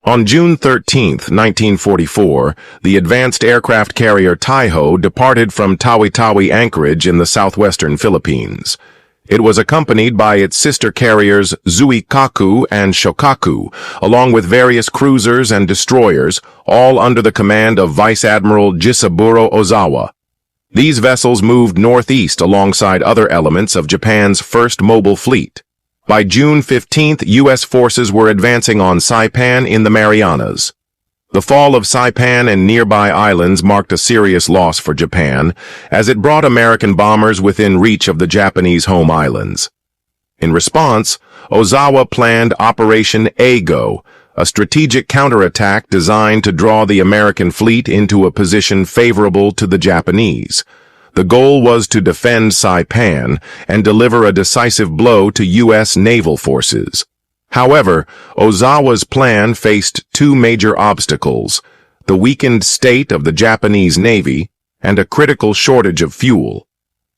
On June 13, 1944, the advanced aircraft carrier Taiho departed from Tawi-Tawi anchorage in the southwestern Philippines. It was accompanied by its sister carriers Shokaku and Shokaku, along with various cruisers and destroyers, all under the command of Vice Admiral Jisaburo Ozawa. These vessels moved northeast alongside other elements of Japan's first mobile fleet. By June 15th, U.S. forces were advancing on Saipan in the Marianas. The fall of Saipan and nearby islands marked a serious loss for Japan, as it brought American bombers within reach of the Japanese home islands. In response, Ozawa planned Operation Eigo, a strategic counterattack designed to draw the American fleet into a position favorable to the Japanese. The goal was to defend Saipan and deliver a decisive blow to U.S. naval forces. However, Ozawa's plan faced two major obstacles: the weakened state of the Japanese Navy and a critical shortage of fuel.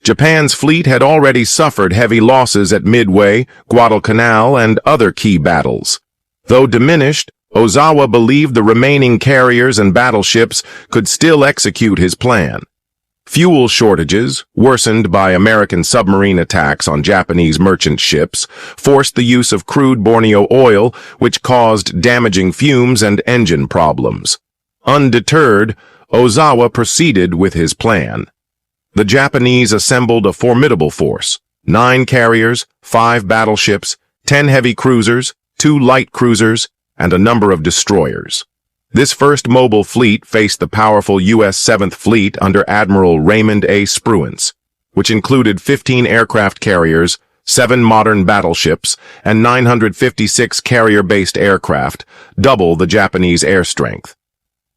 Japan's fleet had already suffered heavy losses at Midway, Guadalcanal, and other key battles. Though diminished, Ozawa believed the remaining carriers and battleships could still execute his plan. Fuel shortages, worsened by American submarine attacks on Japanese merchant ships, forced the use of crude Borneo oil, which caused damaging fumes and engine problems. Undeterred, Ozawa proceeded with his plan. The Japanese assembled a formidable force: 9 carriers, 5 battleships, 10 heavy cruisers, 2 light cruisers, and a number of destroyers. This first mobile fleet faced the powerful U.S. 7th Fleet under Admiral Raymond A. Spruance, which included 15 aircraft carriers, 7 modern battleships, and 956 carrier-based aircraft, double the Japanese air strength.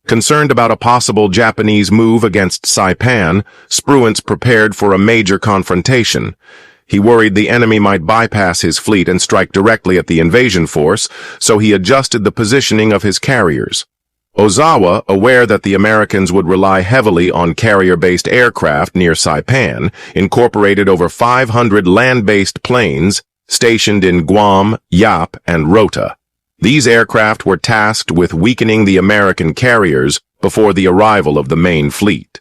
Concerned about a possible Japanese move against Saipan, Spruance prepared for a major confrontation. He worried the enemy might bypass his fleet and strike directly at the invasion force, so he adjusted the positioning of his carriers. Ozawa, aware that the Americans would rely heavily on carrier-based aircraft near Saipan, incorporated over 500 land-based planes stationed in Guam, Yap, and Rota. These aircraft were tasked with weakening the American carriers before the arrival of the main fleet.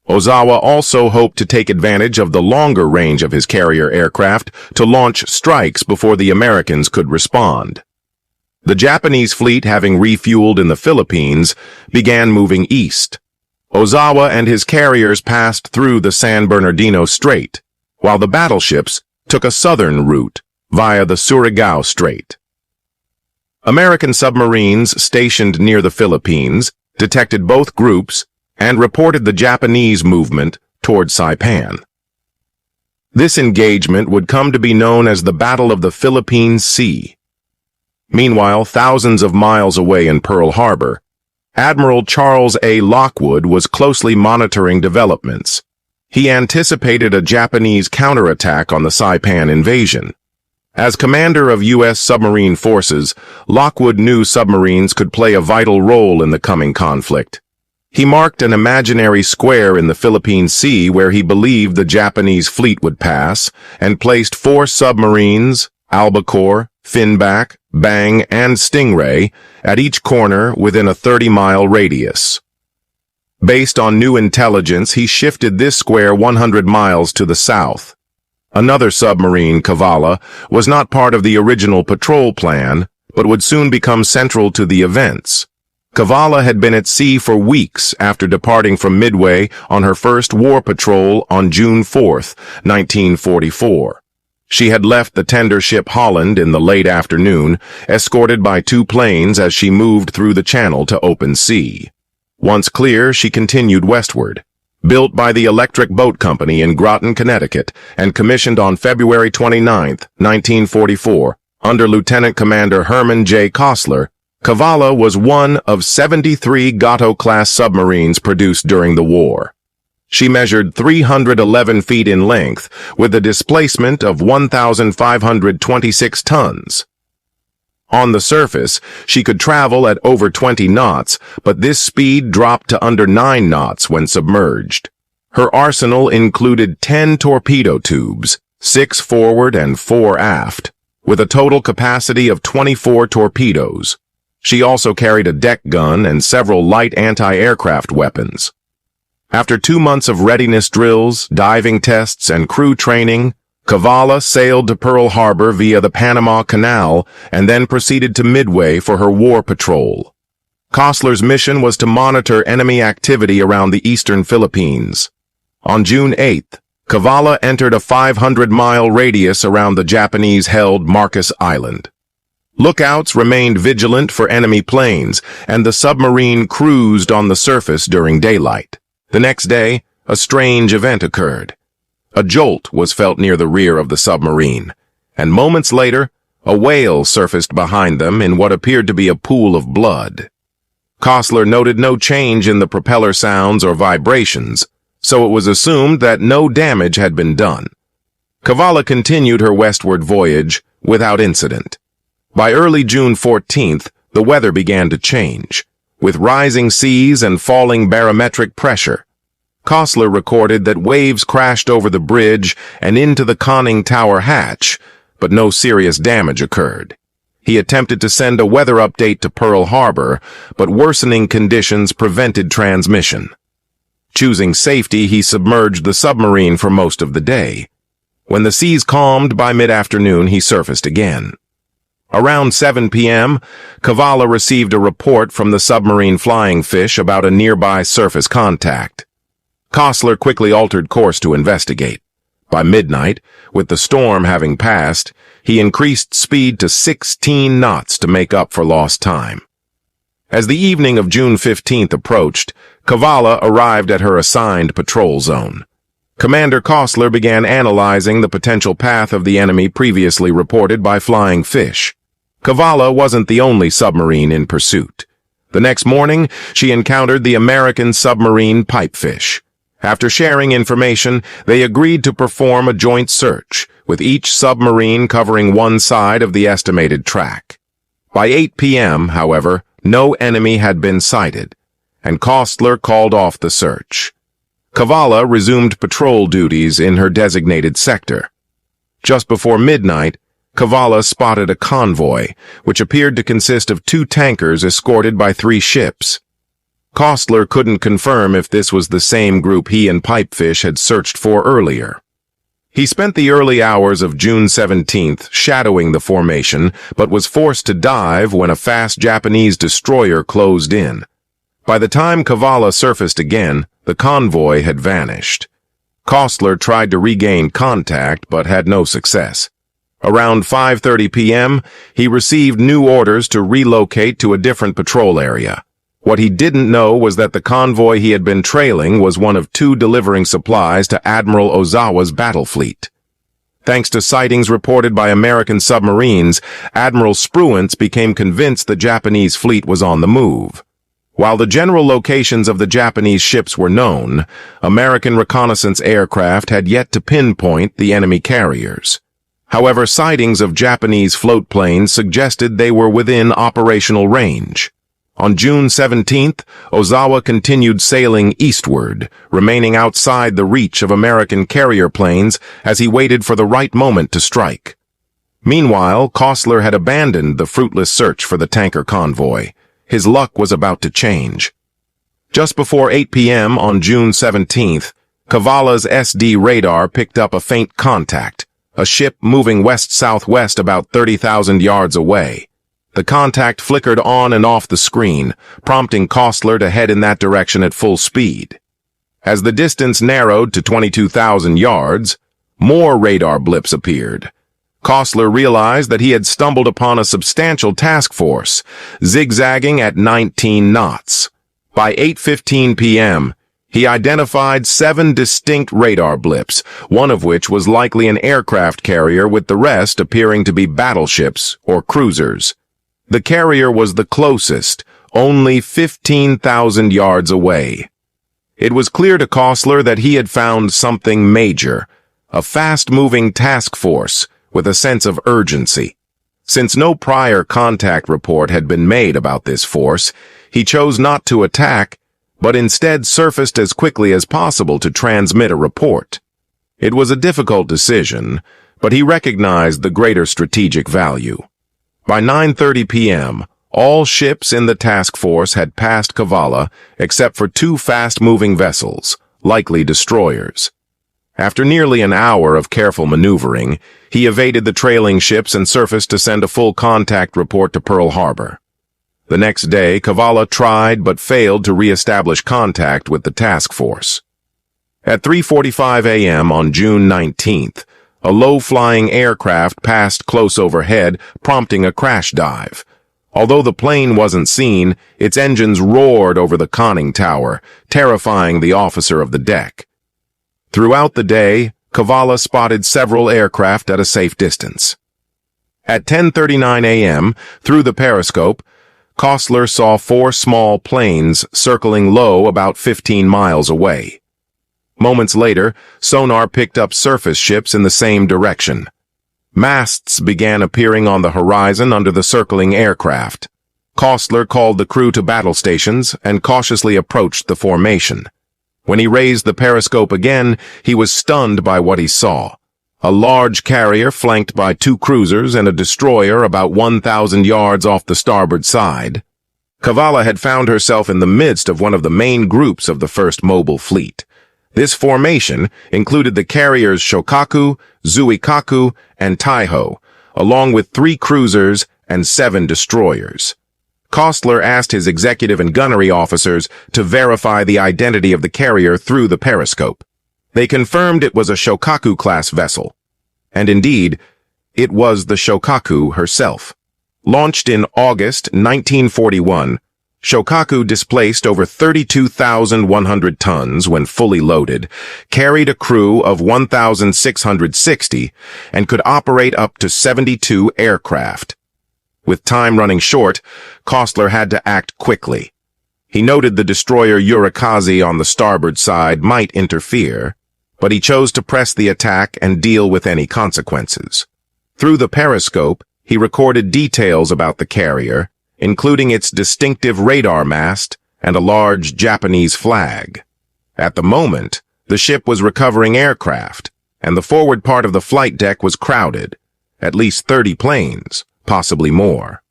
Ozawa also hoped to take advantage of the longer range of his carrier aircraft to launch strikes before the Americans could respond. The Japanese fleet, having refueled in the Philippines, began moving east. Ozawa and his carriers passed through the San Bernardino Strait, while the battleships took a southern route via the Surigao Strait. American submarines stationed near the Philippines detected both groups and reported the Japanese movement toward Saipan. This engagement would come to be known as the Battle of the Philippine Sea. Meanwhile, thousands of miles away in Pearl Harbor, Admiral Charles A. Lockwood was closely monitoring developments. He anticipated a Japanese counterattack on the Saipan invasion. As commander of U.S. submarine forces, Lockwood knew submarines could play a vital role in the coming conflict. He marked an imaginary square in the Philippine Sea where he believed the Japanese fleet would pass, and placed 4 submarines, Albacore, Finback, Bang, and Stingray, at each corner within a 30-mile radius. Based on new intelligence, he shifted this square 100 miles to the south. Another submarine, Cavalla, was not part of the original patrol plan, but would soon become central to the events. Cavalla had been at sea for weeks after departing from Midway on her first war patrol on June 4, 1944. She had left the tender ship Holland in the late afternoon, escorted by 2 planes as she moved through the channel to open sea. Once clear, she continued westward. Built by the Electric Boat Company in Groton, Connecticut, and commissioned on February 29, 1944, under Lieutenant Commander Herman J. Kostler, Cavalla was one of 73 Gato-class submarines produced during the war. She measured 311 feet in length, with a displacement of 1,526 tons. On the surface, she could travel at over 20 knots, but this speed dropped to under 9 knots when submerged. Her arsenal included 10 torpedo tubes, 6 forward and 4 aft, with a total capacity of 24 torpedoes. She also carried a deck gun and several light anti-aircraft weapons. After 2 months of readiness drills, diving tests, and crew training, Cavalla sailed to Pearl Harbor via the Panama Canal and then proceeded to Midway for her war patrol. Costler's mission was to monitor enemy activity around the eastern Philippines. On June 8th, Cavalla entered a 500-mile radius around the Japanese-held Marcus Island. Lookouts remained vigilant for enemy planes, and the submarine cruised on the surface during daylight. The next day, a strange event occurred. A jolt was felt near the rear of the submarine, and moments later, a whale surfaced behind them in what appeared to be a pool of blood. Costler noted no change in the propeller sounds or vibrations, so it was assumed that no damage had been done. Cavalla continued her westward voyage without incident. By early June 14th, the weather began to change, with rising seas and falling barometric pressure. Costler recorded that waves crashed over the bridge and into the conning tower hatch, but no serious damage occurred. He attempted to send a weather update to Pearl Harbor, but worsening conditions prevented transmission. Choosing safety, he submerged the submarine for most of the day. When the seas calmed by mid-afternoon, he surfaced again. Around 7 p.m., Cavalla received a report from the submarine flying fish about a nearby surface contact. Costler quickly altered course to investigate. By midnight, with the storm having passed, he increased speed to 16 knots to make up for lost time. As the evening of June 15th approached, Cavalla arrived at her assigned patrol zone. Commander Costler began analyzing the potential path of the enemy previously reported by flying fish. Cavalla wasn't the only submarine in pursuit. The next morning, she encountered the American submarine Pipefish. After sharing information, they agreed to perform a joint search, with each submarine covering one side of the estimated track. By 8 p.m., however, no enemy had been sighted, and Costler called off the search. Cavalla resumed patrol duties in her designated sector. Just before midnight, Cavalla spotted a convoy, which appeared to consist of 2 tankers escorted by 3 ships. Costler couldn't confirm if this was the same group he and Pipefish had searched for earlier. He spent the early hours of June 17th shadowing the formation, but was forced to dive when a fast Japanese destroyer closed in. By the time Cavalla surfaced again, the convoy had vanished. Costler tried to regain contact, but had no success. Around 5:30 p.m., he received new orders to relocate to a different patrol area. What he didn't know was that the convoy he had been trailing was one of 2 delivering supplies to Admiral Ozawa's battle fleet. Thanks to sightings reported by American submarines, Admiral Spruance became convinced the Japanese fleet was on the move. While the general locations of the Japanese ships were known, American reconnaissance aircraft had yet to pinpoint the enemy carriers. However, sightings of Japanese float planes suggested they were within operational range. On June 17th, Ozawa continued sailing eastward, remaining outside the reach of American carrier planes as he waited for the right moment to strike. Meanwhile, Costler had abandoned the fruitless search for the tanker convoy. His luck was about to change. Just before 8 p.m. on June 17th, Cavalla's SD radar picked up a faint contact, a ship moving west-southwest about 30,000 yards away. The contact flickered on and off the screen, prompting Costler to head in that direction at full speed. As the distance narrowed to 22,000 yards, more radar blips appeared. Costler realized that he had stumbled upon a substantial task force, zigzagging at 19 knots. By 8:15 p.m., he identified 7 distinct radar blips, one of which was likely an aircraft carrier with the rest appearing to be battleships or cruisers. The carrier was the closest, only 15,000 yards away. It was clear to Costler that he had found something major, a fast-moving task force with a sense of urgency. Since no prior contact report had been made about this force, he chose not to attack, but instead surfaced as quickly as possible to transmit a report. It was a difficult decision, but he recognized the greater strategic value. By 9:30 p.m., All ships in the task force had passed Cavalla, except for two fast-moving vessels, likely destroyers. After nearly an hour of careful maneuvering, he evaded the trailing ships and surfaced to send a full contact report to Pearl Harbor. The next day, Cavalla tried but failed to re-establish contact with the task force. At 3:45 a.m. on June 19th, a low-flying aircraft passed close overhead, prompting a crash dive. Although the plane wasn't seen, its engines roared over the conning tower, terrifying the officer of the deck. Throughout the day, Cavalla spotted several aircraft at a safe distance. At 10:39 a.m., through the periscope, Costler saw four small planes circling low about 15 miles away. Moments later, sonar picked up surface ships in the same direction. Masts began appearing on the horizon under the circling aircraft. Costler called the crew to battle stations and cautiously approached the formation. When he raised the periscope again, he was stunned by what he saw. A large carrier flanked by two cruisers and a destroyer about 1,000 yards off the starboard side. Cavalla had found herself in the midst of one of the main groups of the first mobile fleet. This formation included the carriers Shokaku, Zuikaku, and Taiho, along with 3 cruisers and 7 destroyers. Costler asked his executive and gunnery officers to verify the identity of the carrier through the periscope. They confirmed it was a Shokaku-class vessel. And indeed, it was the Shokaku herself. Launched in August 1941, Shokaku displaced over 32,100 tons when fully loaded, carried a crew of 1,660, and could operate up to 72 aircraft. With time running short, Costler had to act quickly. He noted the destroyer Urikazi on the starboard side might interfere, but he chose to press the attack and deal with any consequences. Through the periscope, he recorded details about the carrier, including its distinctive radar mast and a large Japanese flag. At the moment, the ship was recovering aircraft, and the forward part of the flight deck was crowded, at least 30 planes, possibly more.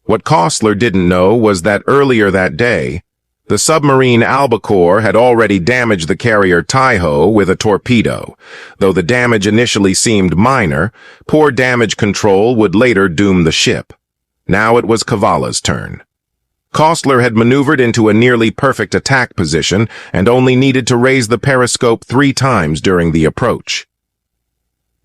What Costler didn't know was that earlier that day, the submarine Albacore had already damaged the carrier Taiho with a torpedo. Though the damage initially seemed minor, poor damage control would later doom the ship. Now it was Cavalla's turn. Costler had maneuvered into a nearly perfect attack position and only needed to raise the periscope 3 times during the approach.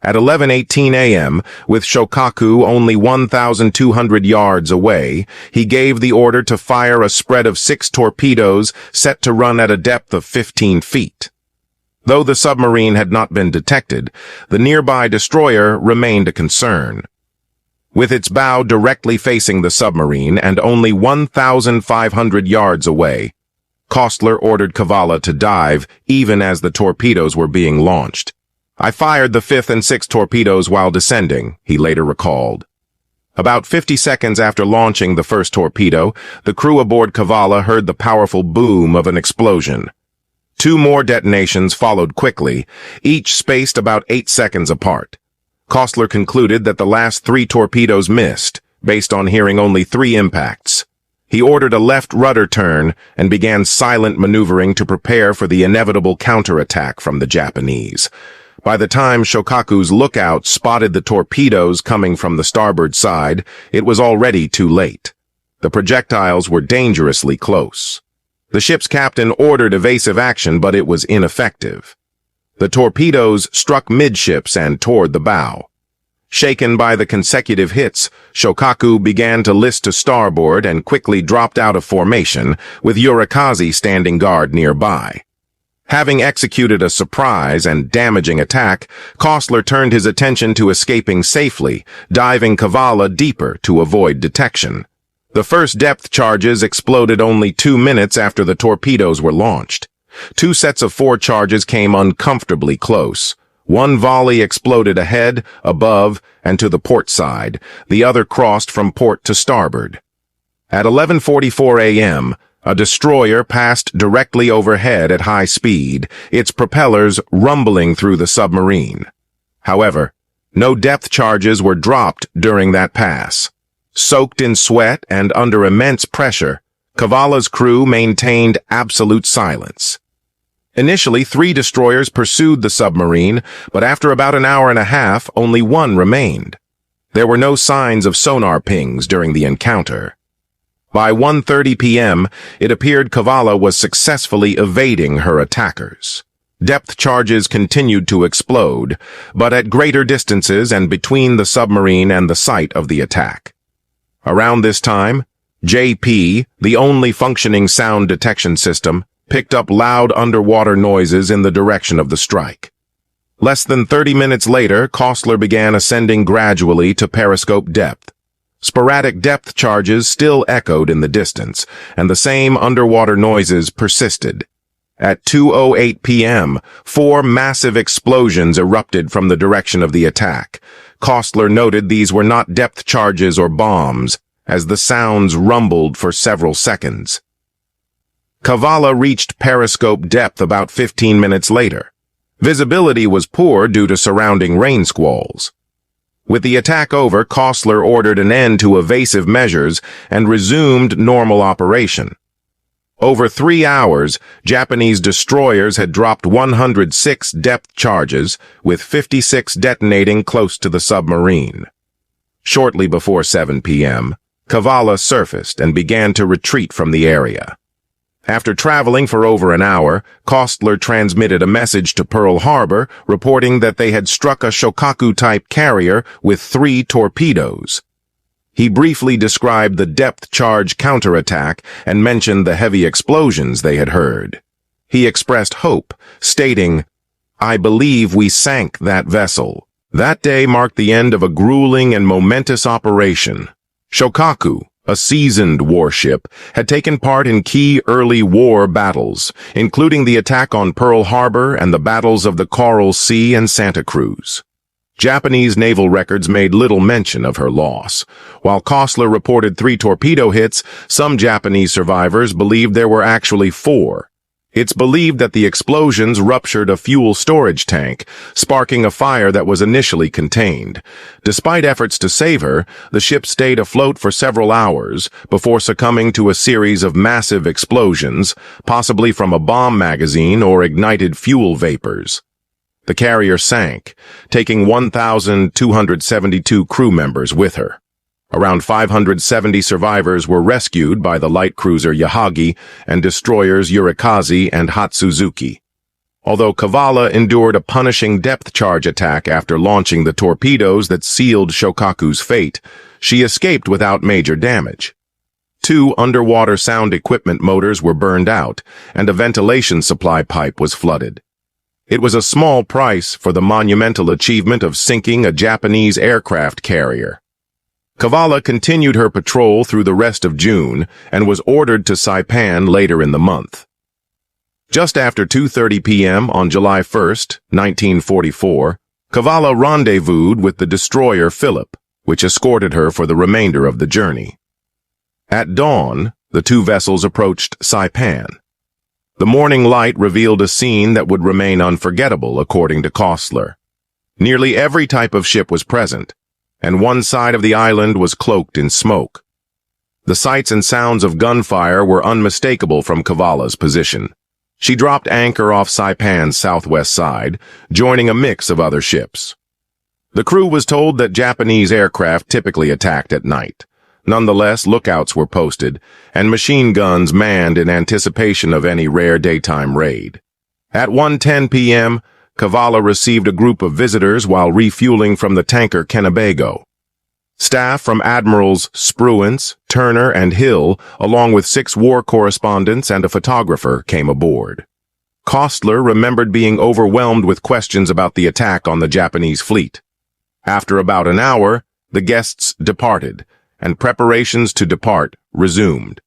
At 11:18 a.m., with Shokaku only 1,200 yards away, he gave the order to fire a spread of 6 torpedoes set to run at a depth of 15 feet. Though the submarine had not been detected, the nearby destroyer remained a concern. With its bow directly facing the submarine and only 1,500 yards away, Costler ordered Cavalla to dive even as the torpedoes were being launched. "I fired the 5th and 6th torpedoes while descending," he later recalled. About 50 seconds after launching the first torpedo, the crew aboard Cavalla heard the powerful boom of an explosion. 2 more detonations followed quickly, each spaced about 8 seconds apart. Costler concluded that the last 3 torpedoes missed, based on hearing only 3 impacts. He ordered a left rudder turn and began silent maneuvering to prepare for the inevitable counterattack from the Japanese. By the time Shokaku's lookout spotted the torpedoes coming from the starboard side, it was already too late. The projectiles were dangerously close. The ship's captain ordered evasive action, but it was ineffective. The torpedoes struck midships and toward the bow. Shaken by the consecutive hits, Shokaku began to list to starboard and quickly dropped out of formation, with Urikazi standing guard nearby. Having executed a surprise and damaging attack, Costler turned his attention to escaping safely, diving Cavalla deeper to avoid detection. The first depth charges exploded only 2 minutes after the torpedoes were launched. 2 sets of 4 charges came uncomfortably close. One volley exploded ahead, above, and to the port side. The other crossed from port to starboard. At 11:44 a.m., a destroyer passed directly overhead at high speed, its propellers rumbling through the submarine. However, no depth charges were dropped during that pass. Soaked in sweat and under immense pressure, Cavalla's crew maintained absolute silence. Initially, 3 destroyers pursued the submarine, but after about an hour and a half, only one remained. There were no signs of sonar pings during the encounter. By 1:30 p.m., it appeared Cavalla was successfully evading her attackers. Depth charges continued to explode, but at greater distances and between the submarine and the site of the attack. Around this time, JP, the only functioning sound detection system, picked up loud underwater noises in the direction of the strike. Less than 30 minutes later, Kostler began ascending gradually to periscope depth. Sporadic depth charges still echoed in the distance, and the same underwater noises persisted. At 2:08 p.m., 4 massive explosions erupted from the direction of the attack. Kostler noted these were not depth charges or bombs, as the sounds rumbled for several seconds. Cavalla reached periscope depth about 15 minutes later. Visibility was poor due to surrounding rain squalls. With the attack over, Kostler ordered an end to evasive measures and resumed normal operation. Over 3 hours, Japanese destroyers had dropped 106 depth charges, with 56 detonating close to the submarine. Shortly before 7 p.m., Cavalla surfaced and began to retreat from the area. After traveling for over an hour, Kostler transmitted a message to Pearl Harbor reporting that they had struck a Shokaku-type carrier with 3 torpedoes. He briefly described the depth-charge counterattack and mentioned the heavy explosions they had heard. He expressed hope, stating, "I believe we sank that vessel." That day marked the end of a grueling and momentous operation. Shokaku, a seasoned warship, had taken part in key early war battles, including the attack on Pearl Harbor and the battles of the Coral Sea and Santa Cruz. Japanese naval records made little mention of her loss. While Kostler reported 3 torpedo hits, some Japanese survivors believed there were actually 4. It's believed that the explosions ruptured a fuel storage tank, sparking a fire that was initially contained. Despite efforts to save her, the ship stayed afloat for several hours before succumbing to a series of massive explosions, possibly from a bomb magazine or ignited fuel vapors. The carrier sank, taking 1,272 crew members with her. Around 570 survivors were rescued by the light cruiser Yahagi and destroyers Yurikaze and Hatsuzuki. Although Cavalla endured a punishing depth charge attack after launching the torpedoes that sealed Shokaku's fate, she escaped without major damage. 2 underwater sound equipment motors were burned out, and a ventilation supply pipe was flooded. It was a small price for the monumental achievement of sinking a Japanese aircraft carrier. Cavalla continued her patrol through the rest of June and was ordered to Saipan later in the month. Just after 2:30 p.m. on July 1, 1944, Cavalla rendezvoused with the destroyer Philip, which escorted her for the remainder of the journey. At dawn, the 2 vessels approached Saipan. The morning light revealed a scene that would remain unforgettable, according to Kostler. Nearly every type of ship was present, and one side of the island was cloaked in smoke. The sights and sounds of gunfire were unmistakable from Cavalla's position. She dropped anchor off Saipan's southwest side, joining a mix of other ships. The crew was told that Japanese aircraft typically attacked at night. Nonetheless, lookouts were posted, and machine guns manned in anticipation of any rare daytime raid. At 1:10 p.m., Cavalla received a group of visitors while refueling from the tanker Kennebago. Staff from Admirals Spruance, Turner, and Hill, along with 6 war correspondents and a photographer, came aboard. Kostler remembered being overwhelmed with questions about the attack on the Japanese fleet. After about an hour, the guests departed, and preparations to depart resumed.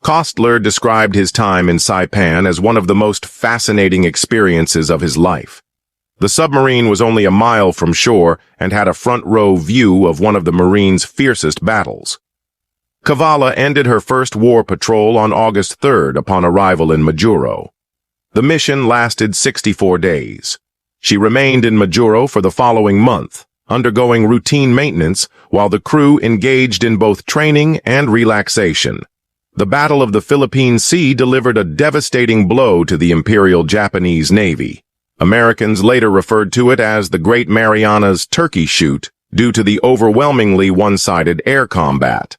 Kostler described his time in Saipan as one of the most fascinating experiences of his life. The submarine was only a mile from shore and had a front-row view of one of the Marine's fiercest battles. Cavalla ended her first war patrol on August 3rd upon arrival in Majuro. The mission lasted 64 days. She remained in Majuro for the following month, undergoing routine maintenance while the crew engaged in both training and relaxation. The Battle of the Philippine Sea delivered a devastating blow to the Imperial Japanese Navy. Americans later referred to it as the Great Marianas Turkey Shoot due to the overwhelmingly one-sided air combat.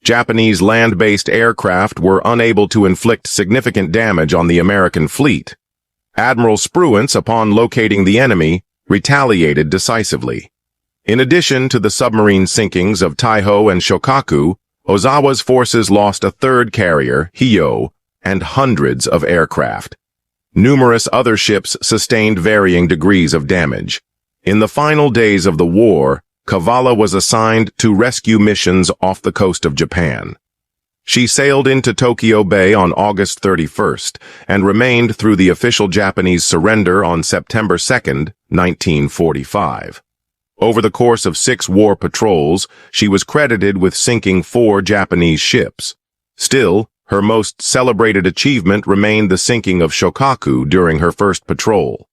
Japanese land-based aircraft were unable to inflict significant damage on the American fleet. Admiral Spruance, upon locating the enemy, retaliated decisively. In addition to the submarine sinkings of Taiho and Shokaku, Ozawa's forces lost a third carrier, Hiyo, and hundreds of aircraft. Numerous other ships sustained varying degrees of damage. In the final days of the war, Cavalla was assigned to rescue missions off the coast of Japan. She sailed into Tokyo Bay on August 31st and remained through the official Japanese surrender on September 2, 1945. Over the course of 6 war patrols, she was credited with sinking 4 Japanese ships. Still, her most celebrated achievement remained the sinking of Shokaku during her first patrol.